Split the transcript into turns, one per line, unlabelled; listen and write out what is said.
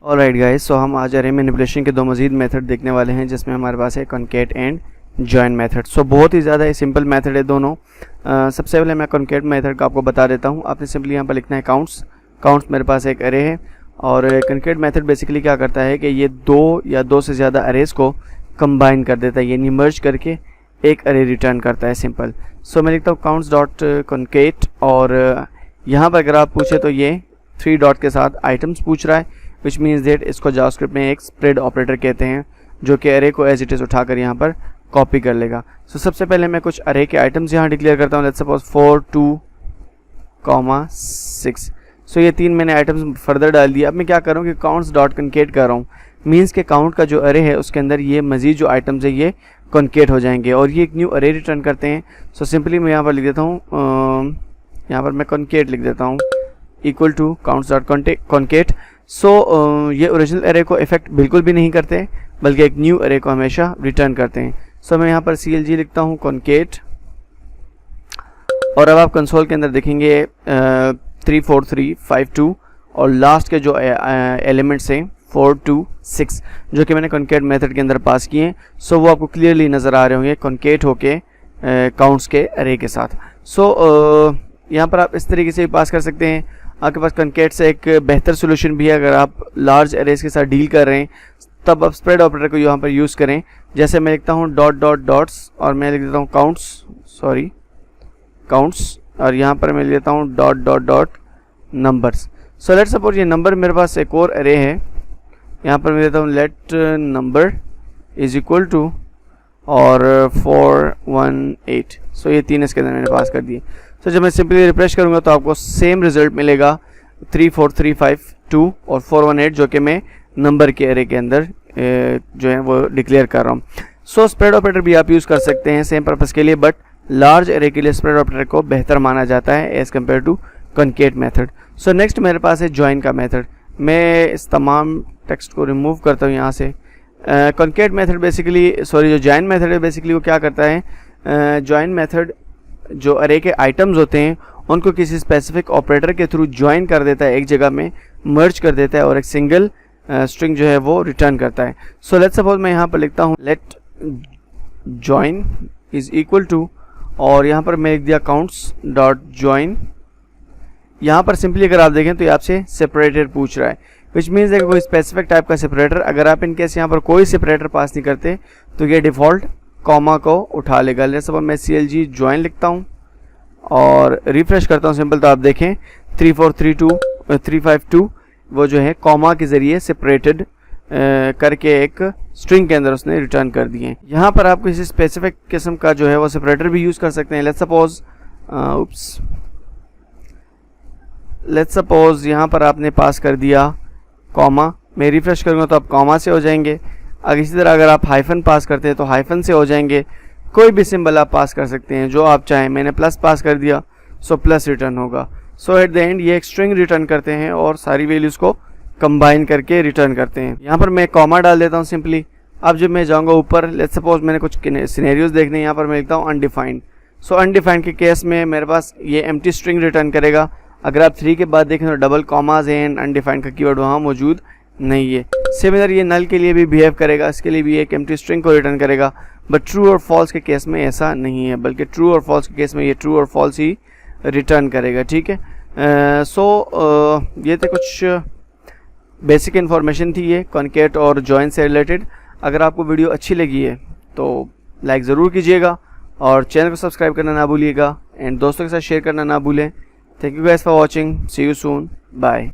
Alright guys, सो हम आज अरे मैनिपुलेशन के दो मजीद मेथड देखने वाले हैं, जिसमें हमारे पास है कॉन्केट एंड जॉइन मेथड। सो बहुत ही ज़्यादा सिंपल मेथड है दोनों। सबसे पहले मैं कॉन्केट मेथड का आपको बता देता हूँ। आपने सिंपली यहाँ पर लिखना है काउंट्स मेरे पास एक अरे है, और कॉन्केट मेथड बेसिकली क्या करता है कि ये दो या दो से ज़्यादा अरेज को कंबाइन कर देता है, यानी मर्ज करके एक अरे रिटर्न करता है, सिंपल। सो मैं लिखता हूँ काउंट्स डॉट कॉन्केट, और यहाँ पर अगर आप पूछे तो ये 3 डॉट के साथ आइटम्स पूछ रहा है, विच मीन्स दैट इसको जावास्क्रिप्ट में एक स्प्रेड ऑपरेटर कहते हैं, जो कि अरे को एज इट इज़ उठाकर यहाँ पर कॉपी कर लेगा। सो सबसे पहले मैं कुछ अरे के आइटम्स यहाँ डिक्लेयर करता हूँ। Let's suppose 4, 2, 6। सो ये 3 मैंने आइटम्स फर्दर डाल दिया। अब मैं क्या कर रहा हूँ कि काउंट्स डॉट कॉन्केट कर रहा हूँ, मीन्स के काउंट का जो अरे है उसके अंदर ये मजीद जो आइटम्स है ये कॉन्केट हो जाएंगे और ये एक न्यू अरे रिटर्न करते हैं। सो सिंपली मैं यहाँ पर लिख देता हूँ, यहाँ पर मैं कॉन्केट लिख देता हूँ equal to counts dot concat. So ये ओरिजिनल अरे को इफेक्ट बिल्कुल भी नहीं करते, बल्कि एक न्यू अरे को हमेशा रिटर्न करते हैं। सो मैं यहाँ पर CLG लिखता हूँ कॉन्केट, और अब आप कंसोल के अंदर देखेंगे 3, 4, 3, 5, 2 और लास्ट के जो एलिमेंट्स हैं 4, 2, 6 जो कि मैंने कॉन्केट मेथड के अंदर पास किए हैं। सो वो आपको क्लियरली नज़र आ रहे होंगे कॉन्केट होके काउंट्स के अरे के साथ। सो यहाँ पर आप इस तरीके से भी पास कर सकते हैं। आपके पास कॉन्केट से एक बेहतर सोल्यूशन भी है, अगर आप लार्ज अरेज के साथ डील कर रहे हैं तब आप स्प्रेड ऑपरेटर को यहाँ पर यूज़ करें। जैसे मैं लिखता हूँ डॉट्स और मैं लिख देता हूँ काउंट्स, और यहाँ पर मैं लेता हूँ dot numbers. So let suppose ये नंबर मेरे पास एक और अरे है, यहाँ पर मैं लेता हूँ let number is equal to और 418। सो ये 3 इसके अंदर मैंने पास कर दिए। सो जब मैं सिंपली रिफ्रेश करूँगा तो आपको सेम रिजल्ट मिलेगा 3, 4, 3, 5, 2 और 418, जो कि मैं नंबर के एरे के अंदर जो है वो डिक्लेयर कर रहा हूँ। सो स्प्रेड ऑपरेटर भी आप यूज़ कर सकते हैं सेम पर्पज़ के लिए, बट लार्ज एरे के लिए स्प्रेड ऑपरेटर को बेहतर माना जाता है as compare to concat method. So next मेरे पास है जॉइन का मेथड। मैं इस तमाम टेक्स्ट को रिमूव करता हूँ यहाँ से। कॉन्केट मेथड बेसिकली जो जॉइन मेथड है बेसिकली वो क्या करता है, जॉइन मेथड जो अरे के आइटम्स होते हैं उनको किसी स्पेसिफिक ऑपरेटर के थ्रू जॉइन कर देता है, एक जगह में मर्ज कर देता है और एक सिंगल स्ट्रिंग जो है वो रिटर्न करता है। सो लेट्स सपोज मैं यहाँ पर लिखता हूँ let join is equal to, और यहाँ पर मैं लिख दिया काउंट्स डॉट जॉइन। यहाँ पर सिंपली अगर आप देखें तो ये आपसे सेपरेटर पूछ रहा है, विच मीन्स है कोई स्पेसिफिक टाइप का सेपरेटर। अगर आप इनकेस यहाँ पर कोई सेपरेटर पास नहीं करते तो ये डिफ़ॉल्ट कॉमा को उठा लेगा। लेट्स सपोज मैं CLG जॉइन लिखता हूँ और रिफ्रेश करता हूँ सिंपल, तो आप देखें 3, 4, 3, 2, 3, 5, 2 वो जो है कॉमा के ज़रिए सेपरेटेड करके एक स्ट्रिंग के अंदर उसने रिटर्न कर दिए। यहाँ पर आप किसी स्पेसिफिक किस्म का जो है वो सेपरेटर भी यूज़ कर सकते हैं। लेट्स सपोज यहाँ पर आपने पास कर दिया कॉमा, मैं रिफ्रेश करूँगा तो आप कॉमा से हो जाएंगे। अगर इसी तरह अगर आप हाइफन पास करते हैं तो हाइफन से हो जाएंगे। कोई भी सिंबल आप पास कर सकते हैं जो आप चाहें। मैंने प्लस पास कर दिया, सो प्लस रिटर्न होगा। सो एट द एंड ये एक स्ट्रिंग रिटर्न करते हैं और सारी वैल्यूज़ को कंबाइन करके रिटर्न करते हैं। यहाँ पर मैं कॉमा डाल देता हूँ सिंपली। अब जब मैं जाऊँगा ऊपर, लेट्स सपोज मैंने कुछ सिनेरियोज देखने हैं, यहाँ पर मैं लिखता हूँ अनडिफाइंड। सो अनडिफाइंड के केस में मेरे पास ये एम्प्टी स्ट्रिंग रिटर्न करेगा। अगर आप 3 के बाद देखें तो डबल कॉमाज हैं एंड अनडिफाइंड का कीवर्ड वहाँ मौजूद नहीं है। सिमिलर ये नल के लिए भी बिहेव करेगा, इसके लिए भी एक एम्प्टी स्ट्रिंग को रिटर्न करेगा, बट ट्रू और फॉल्स के केस में ऐसा नहीं है, बल्कि ट्रू और फॉल्स के केस में ये ट्रू और फॉल्स ही रिटर्न करेगा। ठीक है। ये थे कुछ बेसिक इन्फॉर्मेशन थी ये कॉन्केट और जॉइन से रिलेटेड। अगर आपको वीडियो अच्छी लगी है तो लाइक ज़रूर कीजिएगा और चैनल को सब्सक्राइब करना ना भूलिएगा एंड दोस्तों के साथ शेयर करना ना भूलें। Thank you guys for watching, see you soon, bye.